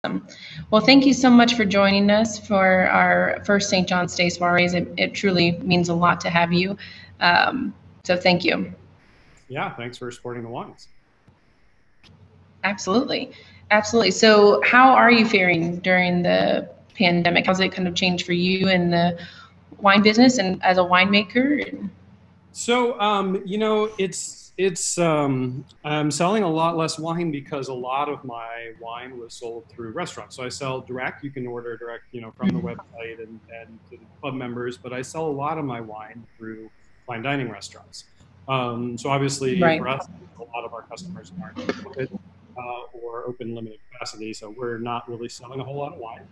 Well, thank you so much for joining us for our first St. John's Day soirees. It truly means a lot to have you. So thank you. Yeah, thanks for supporting the wines. Absolutely. Absolutely. So how are you faring during the pandemic? How's it kind of changed for you in the wine business and as a winemaker? So, I'm selling a lot less wine because a lot of my wine was sold through restaurants. So I sell direct. You can order direct, from the website and to the club members. But I sell a lot of my wine through fine dining restaurants. So obviously Right. for us, a lot of our customers aren't open or open limited capacity. So we're not really selling a whole lot of wine.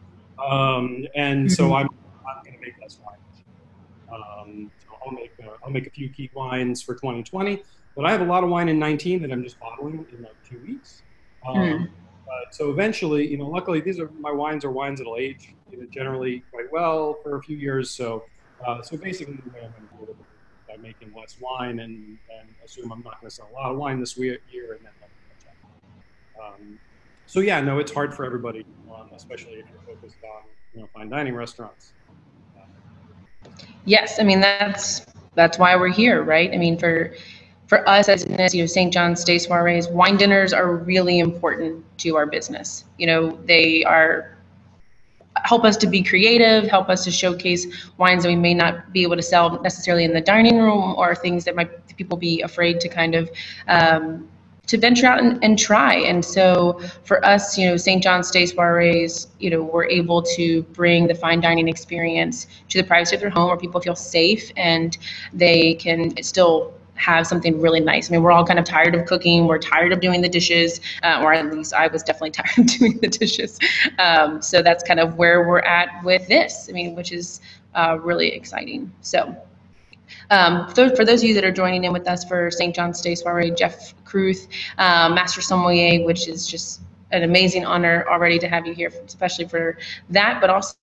And so Mhm. I'm going to make less wine. So I'll make a few key wines for 2020, but I have a lot of wine in 19 that I'm just bottling in like 2 weeks. Mm. So eventually, luckily these are my wines are wines that'll age, generally quite well for a few years. So basically the way I'm going to deal with it is by making less wine and assume I'm not going to sell a lot of wine this year and then let it catch up. So yeah, no, it's hard for everybody, especially if you're focused on, fine dining restaurants. Yes, I mean that's why we're here, right? I mean for us as a business, St. John's Day soirees, wine dinners are really important to our business. They are help us to be creative, help us to showcase wines that we may not be able to sell necessarily in the dining room or things that might people be afraid to kind of to venture out and try. And so for us, St. John's Day soirees, we're able to bring the fine dining experience to the privacy of their home where people feel safe and they can still have something really nice. I mean, we're all kind of tired of cooking. We're tired of doing the dishes, or at least I was definitely tired of doing the dishes. So that's kind of where we're at with this. I mean, which is really exciting. So for those of you that are joining in with us for St. John's Day soiree, Jeff Kruth, Master Sommelier, which is just an amazing honor already to have you here, especially for that, but also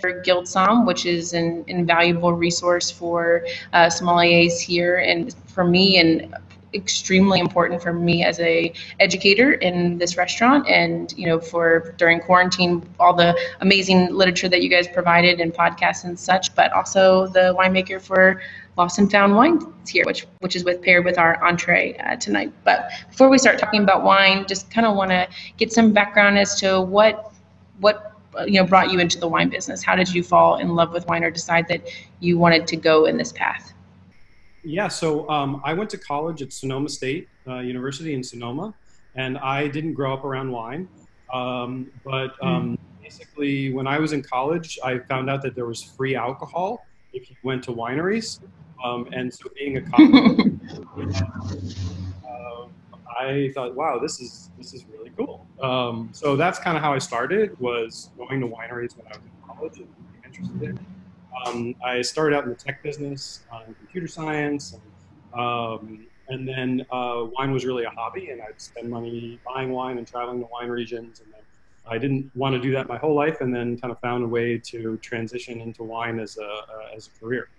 for Guild Somm, which is an invaluable resource for sommeliers here and for me, and extremely important for me as a educator in this restaurant. And for during quarantine, all the amazing literature that you guys provided and podcasts and such, but also the winemaker for Lost and Found Wines here, which is paired with our entree tonight. But before we start talking about wine, just kind of want to get some background as to what brought you into the wine business. How did you fall in love with wine or decide that you wanted to go in this path? Yeah, so I went to college at Sonoma State University in Sonoma, and I didn't grow up around wine. But basically, when I was in college, I found out that there was free alcohol if you went to wineries. And so, being a college, I thought, wow, this is really cool. So that's kind of how I started, was going to wineries when I was in college and became interested in it. I started out in the tech business in computer science, and then wine was really a hobby, and I'd spend money buying wine and traveling to wine regions. And then I didn't want to do that my whole life, and then kind of found a way to transition into wine as a career.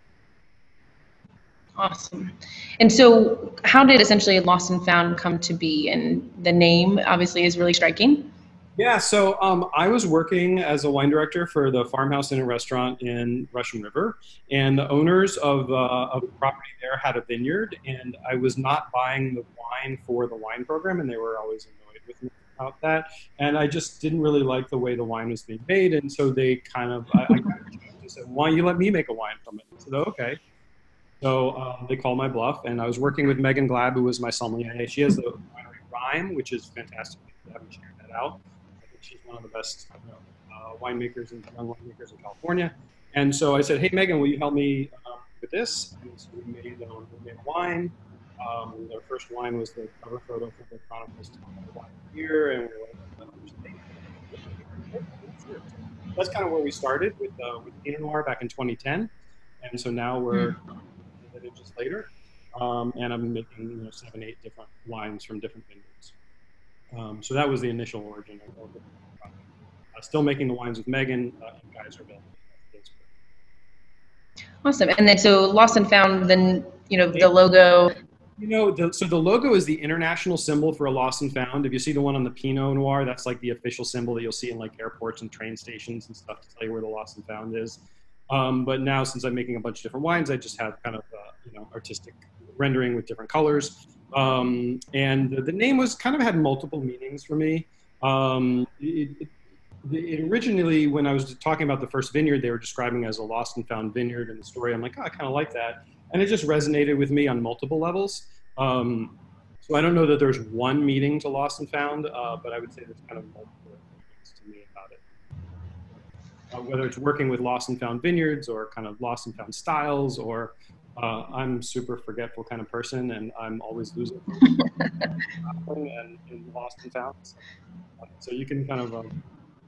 Awesome. And so, how did essentially Lost and Found come to be? And the name obviously is really striking. Yeah, so I was working as a wine director for the Farmhouse Inn and Restaurant in Russian River, and the owners of the property there had a vineyard, and I was not buying the wine for the wine program, and they were always annoyed with me about that, and I just didn't really like the way the wine was being made, and so I kind of just said, "Why don't you let me make a wine from it?" I said, "Oh, okay." So they called my bluff, and I was working with Megan Glab, who was my sommelier. She has the winery Rhyme, which is fantastic. If you haven't checked that out, I think she's one of the best winemakers and young winemakers in California. And so I said, "Hey, Megan, will you help me with this?" And so we made wine. Our first wine was the cover photo for the Chronicles of Wine here, and we were like, so that's kind of where we started with Pinot Noir back in 2010. And so now we're just later, and I'm making 7, 8 different wines from different vineyards. So that was the initial origin of the project. Still making the wines with Megan in Geyserville. Awesome. And then so Lost and Found, then the logo. So the logo is the international symbol for a lost and found. If you see the one on the Pinot Noir, that's like the official symbol that you'll see in like airports and train stations and stuff to tell you where the lost and found is. But now, since I'm making a bunch of different wines, I just have kind of artistic rendering with different colors. And the name was kind of had multiple meanings for me. It originally, when I was talking about the first vineyard, they were describing it as a lost and found vineyard in the story. I'm like, oh, I kind of like that. And it just resonated with me on multiple levels. So I don't know that there's one meaning to lost and found, but I would say there's kind of multiple things to me about it. Whether it's working with lost and found vineyards or kind of lost and found styles, or I'm super forgetful kind of person, and I'm always losing and lost and found. So you can kind of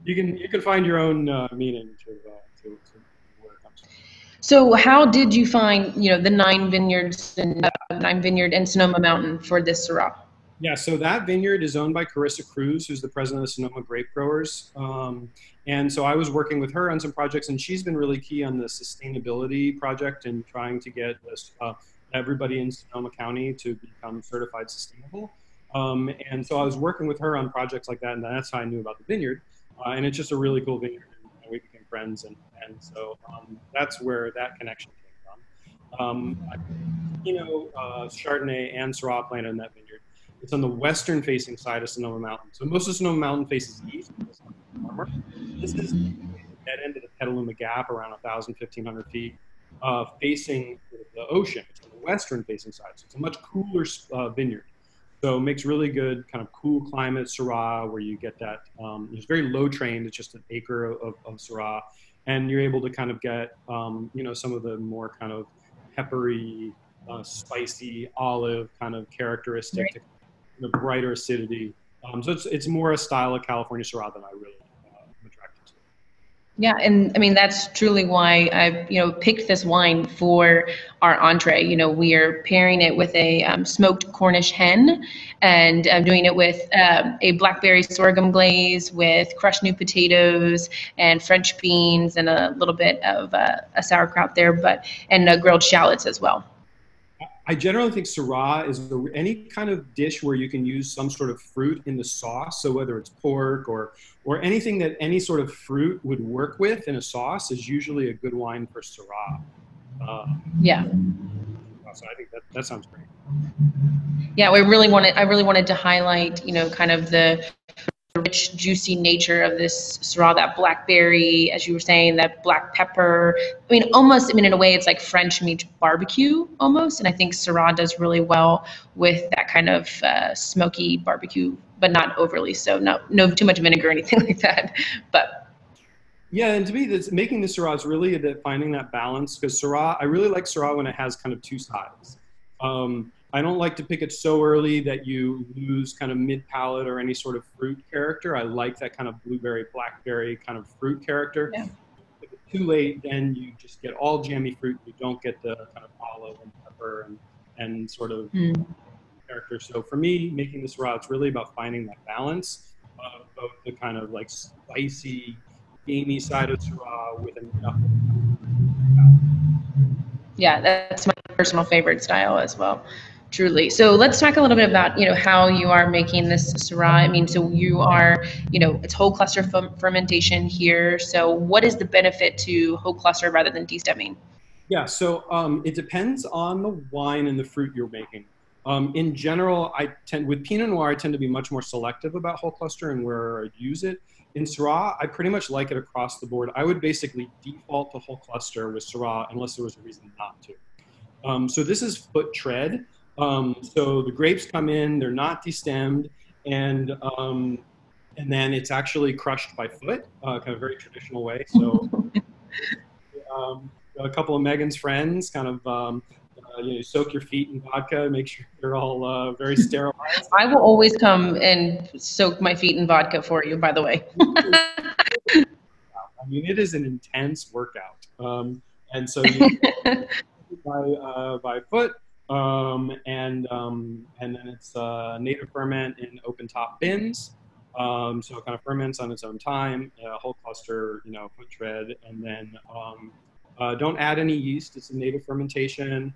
you can find your own meaning to where it comes from. So how did you find, the nine vineyards and nine vineyard in Sonoma Mountain for this Syrah? Yeah, so that vineyard is owned by Carissa Cruz, who's the president of Sonoma Grape Growers. And so I was working with her on some projects, and she's been really key on the sustainability project and trying to get this, everybody in Sonoma County to become certified sustainable. And so I was working with her on projects like that, and that's how I knew about the vineyard. And it's just a really cool vineyard, and we became friends, and so that's where that connection came from. Chardonnay and Syrah planted in that vineyard. It's on the western-facing side of Sonoma Mountain. So most of Sonoma Mountain faces east. This is the dead end of the Petaluma Gap, around 1,000, 1,500 feet, facing the ocean. It's on the western-facing side, so it's a much cooler vineyard. So it makes really good kind of cool climate Syrah where you get that, it's very low trained, it's just an acre of Syrah. And you're able to kind of get, some of the more kind of peppery, spicy olive kind of characteristic, right. The brighter acidity. So it's more a style of California Syrah than I really am attracted to. Yeah, and I mean, that's truly why I, picked this wine for our entree. We are pairing it with a smoked Cornish hen, and I'm doing it with a blackberry sorghum glaze with crushed new potatoes and French beans and a little bit of a sauerkraut there, and grilled shallots as well. I generally think Syrah is any kind of dish where you can use some sort of fruit in the sauce. So whether it's pork or anything that any sort of fruit would work with in a sauce is usually a good wine for Syrah. Yeah. So I think that sounds great. Yeah, I really wanted to highlight, kind of the rich, juicy nature of this Syrah, that blackberry, as you were saying, that black pepper. In a way, it's like French meets barbecue almost. And I think Syrah does really well with that kind of smoky barbecue, but not overly so. No too much vinegar or anything like that. But yeah, and to me, making the Syrah is really finding that balance, because Syrah, I really like Syrah when it has kind of two sides. I don't like to pick it so early that you lose kind of mid-palate or any sort of fruit character. I like that kind of blueberry, blackberry kind of fruit character. Yeah. If it's too late, then you just get all jammy fruit. You don't get the kind of olive and pepper and sort of character. So for me, making this Syrah, it's really about finding that balance of both the kind of like spicy, gamey side of Syrah with enough. Yeah, that's my personal favorite style as well. Truly. So let's talk a little bit about, how you are making this Syrah. So you are, it's whole cluster fermentation here. So what is the benefit to whole cluster rather than destemming? Yeah, so it depends on the wine and the fruit you're making. In general, with Pinot Noir, I tend to be much more selective about whole cluster and where I'd use it. In Syrah, I pretty much like it across the board. I would basically default to whole cluster with Syrah unless there was a reason not to. So this is foot tread. So the grapes come in, they're not destemmed, and then it's actually crushed by foot, kind of very traditional way. So a couple of Megan's friends kind of soak your feet in vodka, make sure they're all very sterilized. I will always come and soak my feet in vodka for you, by the way. It is an intense workout. And so you by foot. And then it's native ferment in open top bins. So it kind of ferments on its own time, whole cluster, foot tread, and then don't add any yeast. It's a native fermentation.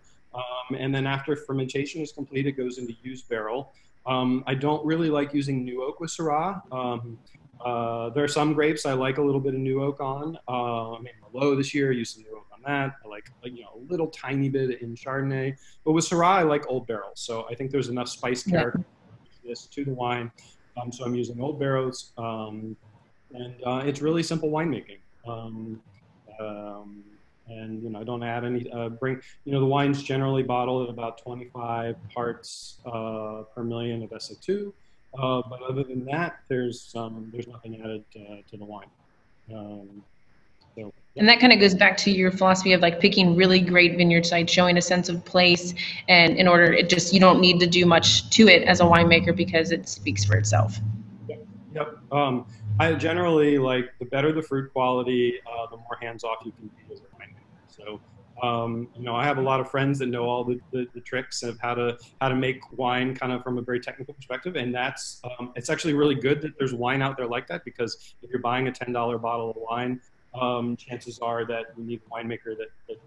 And then after fermentation is complete, it goes into used barrel. I don't really like using new oak with Syrah. There are some grapes I like a little bit of new oak on. I made Merlot this year, used some new oak on that. I like a little tiny bit in Chardonnay. But with Syrah, I like old barrels. So I think there's enough spice character to the wine. So I'm using old barrels. And it's really simple winemaking. And I don't add any, the wine's generally bottled at about 25 parts per million of SO2. But other than that, there's nothing added to the wine. And that kind of goes back to your philosophy of like picking really great vineyard sites, showing a sense of place, and in order, you don't need to do much to it as a winemaker because it speaks for itself. Yep. I generally like the better the fruit quality, the more hands-off you can be as a winemaker. So, I have a lot of friends that know all the tricks of how to make wine kind of from a very technical perspective, and that's it's actually really good that there's wine out there like that, because if you're buying a $10 bottle of wine, chances are that you need a winemaker that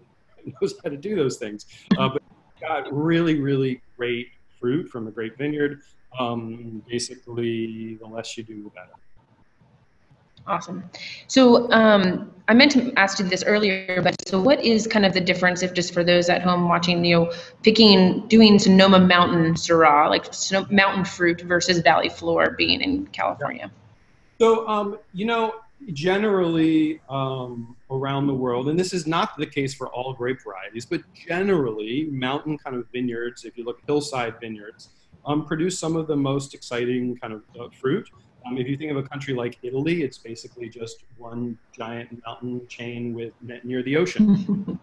knows how to do those things. But got really, really great fruit from a great vineyard. Basically, the less you do, the better. Awesome. So I meant to ask you this earlier, but so what is kind of the difference, if just for those at home watching, doing Sonoma Mountain Syrah, like mountain fruit versus Valley Floor being in California? So, generally around the world, and this is not the case for all grape varieties, but generally mountain kind of vineyards, if you look at hillside vineyards, produce some of the most exciting kind of fruit. If you think of a country like Italy, it's basically just one giant mountain chain near the ocean.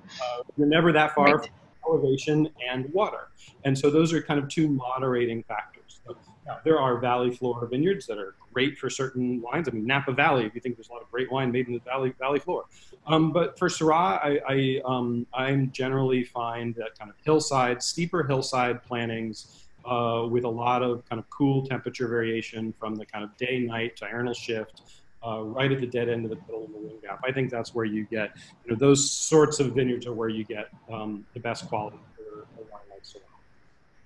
You're never that far from elevation and water. And so those are kind of two moderating factors. So, there are valley floor vineyards that are great for certain wines. I mean, Napa Valley, if you think there's a lot of great wine made in the valley floor. But for Syrah, I generally find that kind of steeper hillside plantings, with a lot of kind of cool temperature variation from the kind of day-night diurnal shift, right at the dead end of the middle of the wind gap. I think that's where you get, those sorts of vineyards are where you get the best quality for a wine like Syrah.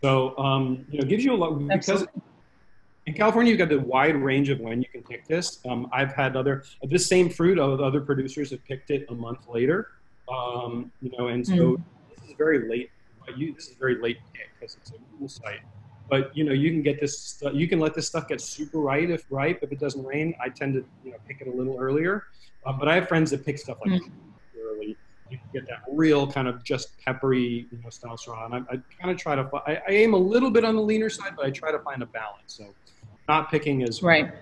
So, it gives you a lot, because in California, you've got a wide range of when you can pick this. I've had this same fruit of other producers have picked it a month later, and so this is very late. This is very late pick because it's a cool site. But you can get this. You can let this stuff get super ripe if it doesn't rain. I tend to pick it a little earlier. But I have friends that pick stuff like early. You can get that real kind of just peppery style Syrah. And I kind of try to. I aim a little bit on the leaner side, but I try to find a balance. So not picking as right.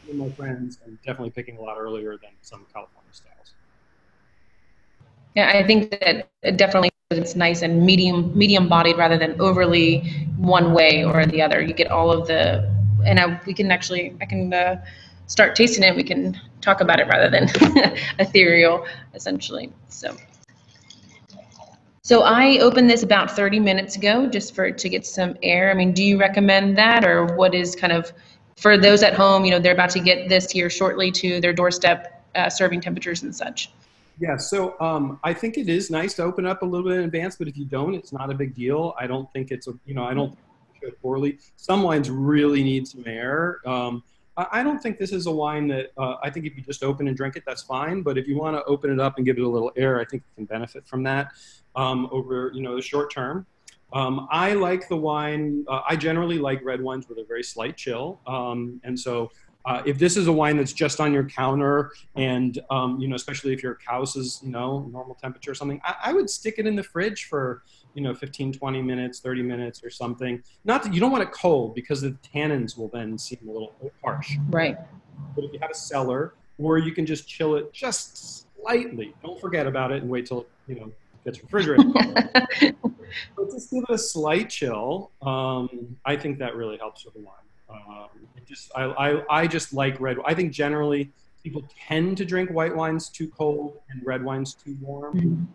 With my friends, and definitely picking a lot earlier than some California styles. Yeah, I think that it definitely. It's nice and medium bodied rather than overly one way or the other. You get all of the, and I can start tasting it. We can talk about it rather than ethereal, essentially. So I opened this about 30 minutes ago just to get some air. I mean, do you recommend that, or what is kind of, for those at home, they're about to get this here shortly to their doorstep, serving temperatures and such? Yeah, so I think it is nice to open up a little bit in advance, but if you don't, it's not a big deal. I don't think I don't think it should poorly. Some wines really need some air. I don't think this is a wine that, I think if you just open and drink it, that's fine. But if you want to open it up and give it a little air, I think you can benefit from that over, the short term. I like the wine. I generally like red wines with a very slight chill. And so if this is a wine that's just on your counter and, especially if your house is, normal temperature or something, I would stick it in the fridge for, 15, 20 minutes, 30 minutes or something. Not that you don't want it cold because the tannins will then seem a little harsh. Right. But if you have a cellar, or you can just chill it just slightly. Don't forget about it and wait till it, gets refrigerated. But just give it a slight chill. I think that really helps with the wine. I just like red. I think generally people tend to drink white wines too cold and red wines too warm.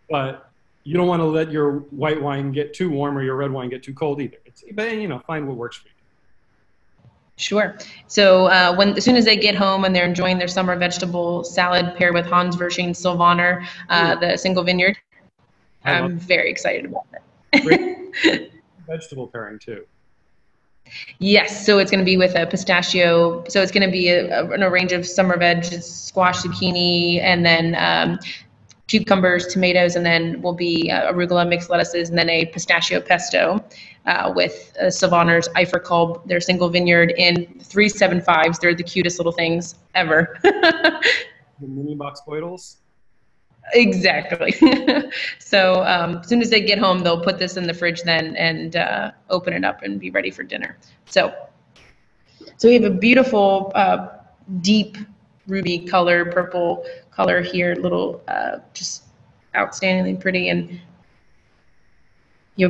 But you don't want to let your white wine get too warm or your red wine get too cold either. But find what works for you. Sure. So as soon as they get home and they're enjoying their summer vegetable salad paired with Hans Wersching Sylvaner, the single vineyard. I love I'm very excited about great it. vegetable pairing too. Yes, so it's going to be with a pistachio. So it's going to be a range of summer veg, squash, zucchini, and then cucumbers, tomatoes, and then will be arugula, mixed lettuces, and then a pistachio pesto with Sylvaner's Eiferkalb, their single vineyard in 375s. They're the cutest little things ever. The mini box Beutels. Exactly. So as soon as they get home, they'll put this in the fridge then and open it up and be ready for dinner. So we have a beautiful deep ruby color, purple color here, little just outstandingly pretty. And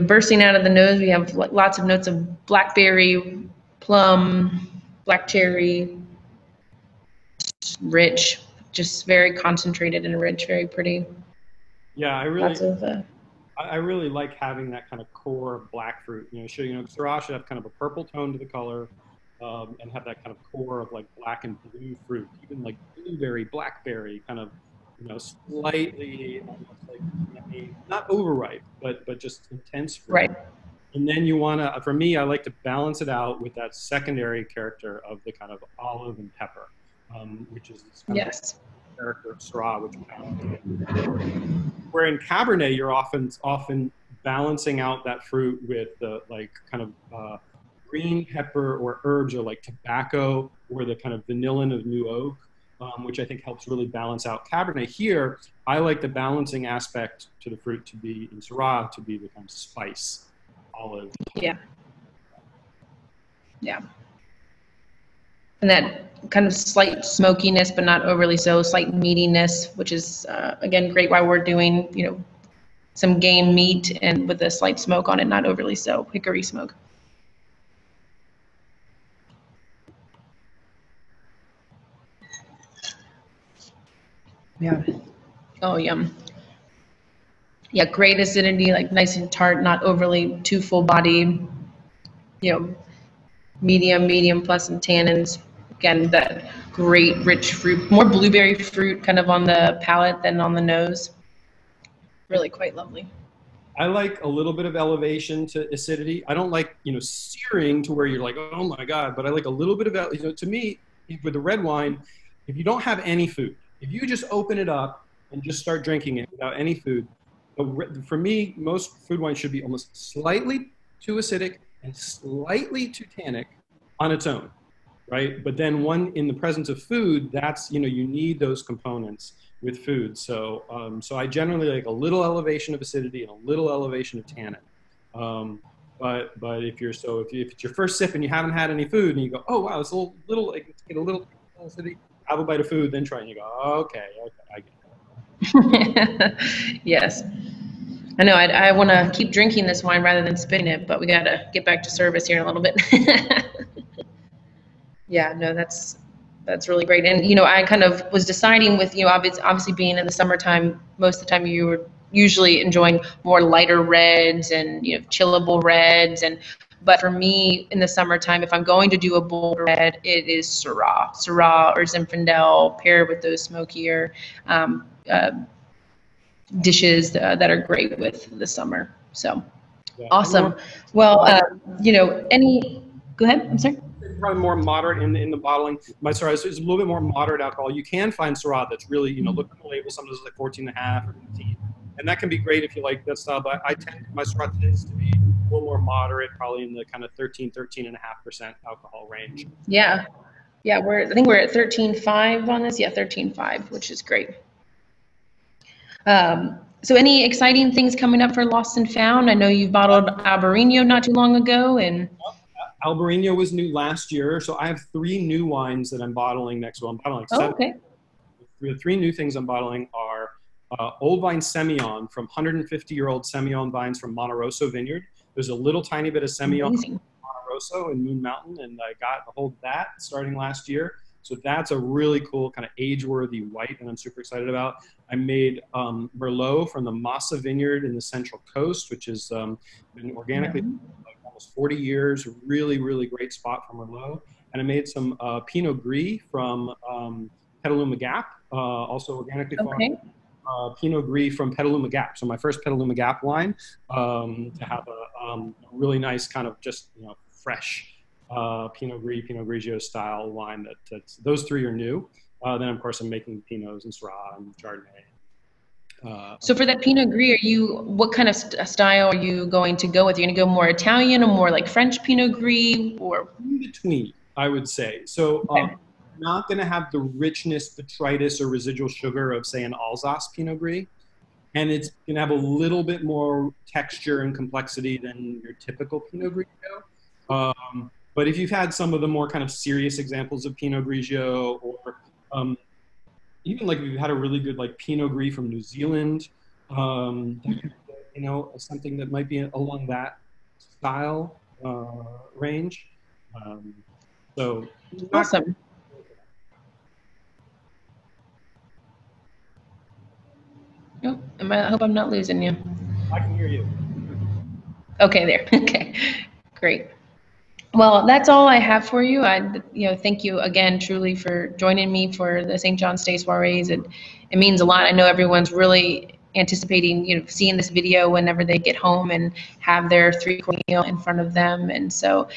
bursting out of the nose, we have lots of notes of blackberry, plum, black cherry, rich, just very concentrated and rich, very pretty. Yeah, Lots of I really like having that kind of core black fruit. Syrah should have kind of a purple tone to the color, and have that kind of core of like black and blue fruit, even like blueberry, blackberry, kind of, slightly almost like not overripe, but just intense fruit. right. And then you want to, for me, I like to balance it out with that secondary character of the kind of olive and pepper, which is this kind Yes. of character of Syrah, which we have. Where in Cabernet, you're often balancing out that fruit with the like kind of green pepper or herbs, or like tobacco, or the kind of vanillin of new oak, which I think helps really balance out Cabernet. Here, I like the balancing aspect to the fruit to be in Syrah to be the kind of spice, olive. Yeah. Yeah. And that kind of slight smokiness, but not overly so, slight meatiness, which is, again, great while we're doing, some game meat and with a slight smoke on it, not overly so, hickory smoke. Yeah. Oh, yum. Yeah, great acidity, like nice and tart, not overly too full body, medium plus some tannins. Again, that great rich fruit, more blueberry fruit kind of on the palate than on the nose. Really quite lovely. I like a little bit of elevation to acidity. I don't like, searing to where you're like, oh my God, but I like a little bit of, to me, with the red wine, if you don't have any food, if you just open it up and just start drinking it without any food, for me, most food wine should be almost slightly too acidic and slightly too tannic on its own, right? But then in the presence of food, that's, you need those components with food. So I generally like a little elevation of acidity and a little elevation of tannin. But if it's your first sip and you haven't had any food and you go, oh wow, it's a little like, get a little acidity, have a bite of food, then try, and you go, okay, I get it. Yes. I know, I want to keep drinking this wine rather than spitting it, but we got to get back to service here in a little bit. Yeah, no, that's really great. And, I kind of was deciding with, obviously being in the summertime, most of the time you were usually enjoying more lighter reds and, chillable reds. But for me in the summertime, if I'm going to do a bold red, it is Syrah or Zinfandel paired with those smokier dishes that are great with the summer. So Yeah. awesome. Well, go ahead. I'm sorry. Probably more moderate in the bottling. My Syrah is a little bit more moderate alcohol. You can find Syrah that's really, look at the label, sometimes it's like 14.5 or 15. And that can be great if you like that style, but I tend my Syrah tends to be a little more moderate, probably in the kind of 13.5% alcohol range. Yeah. Yeah, I think we're at 13.5 on this. Yeah, 13.5, which is great. So any exciting things coming up for Lost and Found? I know you've bottled Albarino not too long ago, and Albarino was new last year, so I have 3 new wines that I'm bottling next. Well, I'm bottling 7. okay. The 3 new things I'm bottling are Old Vine Semillon from 150-year-old Semillon vines from Monte Rosso Vineyard. There's a little tiny bit of Semillon Amazing. in Monte Rosso in Moon Mountain, and I got a hold of that starting last year. So that's a really cool kind of age-worthy white, and I'm super excited about. I made Merlot from the Massa Vineyard in the Central Coast, which has been organically like almost 40 years. Really, really great spot for Merlot. And I made some Pinot Gris from Petaluma Gap, also organically farmed. Pinot Gris from Petaluma Gap. So my first Petaluma Gap wine, to have a really nice kind of just, fresh Pinot Gris, Pinot Grigio style wine. Those three are new. Then of course I'm making Pinots and Syrah and Chardonnay. So for that Pinot Gris, what kind of style are you going to go with? Are you going to go more Italian or more like French Pinot Gris, or in between, I would say. So okay. Not going to have the richness, detritus, or residual sugar of, say, an Alsace Pinot Gris. And it's going to have a little bit more texture and complexity than your typical Pinot Grigio. But if you've had some of the more kind of serious examples of Pinot Grigio, or even like if you've had a really good like Pinot Gris from New Zealand, something that might be along that style range. So awesome. Oh, I hope I'm not losing you. I can hear you. Okay, there. Okay, great. Well, that's all I have for you. Thank you again, truly, for joining me for the St. John's Day soirees. It means a lot. I know everyone's really anticipating, seeing this video whenever they get home and have their 3-course meal in front of them. And so,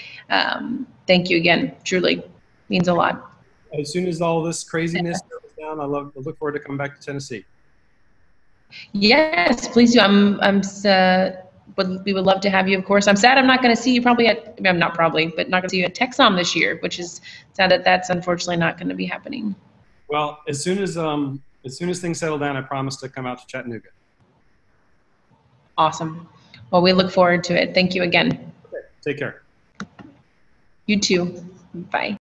thank you again. Truly, means a lot. As soon as all this craziness goes down, I look forward to coming back to Tennessee. Yes, please do. We would love to have you, of course. I'm sad I'm not going to see you not going to see you at Texom this year, which is sad that that's unfortunately not going to be happening. Well, as soon as things settle down, I promise to come out to Chattanooga. Awesome. Well, we look forward to it. Thank you again. Okay. Take care. You too. Bye.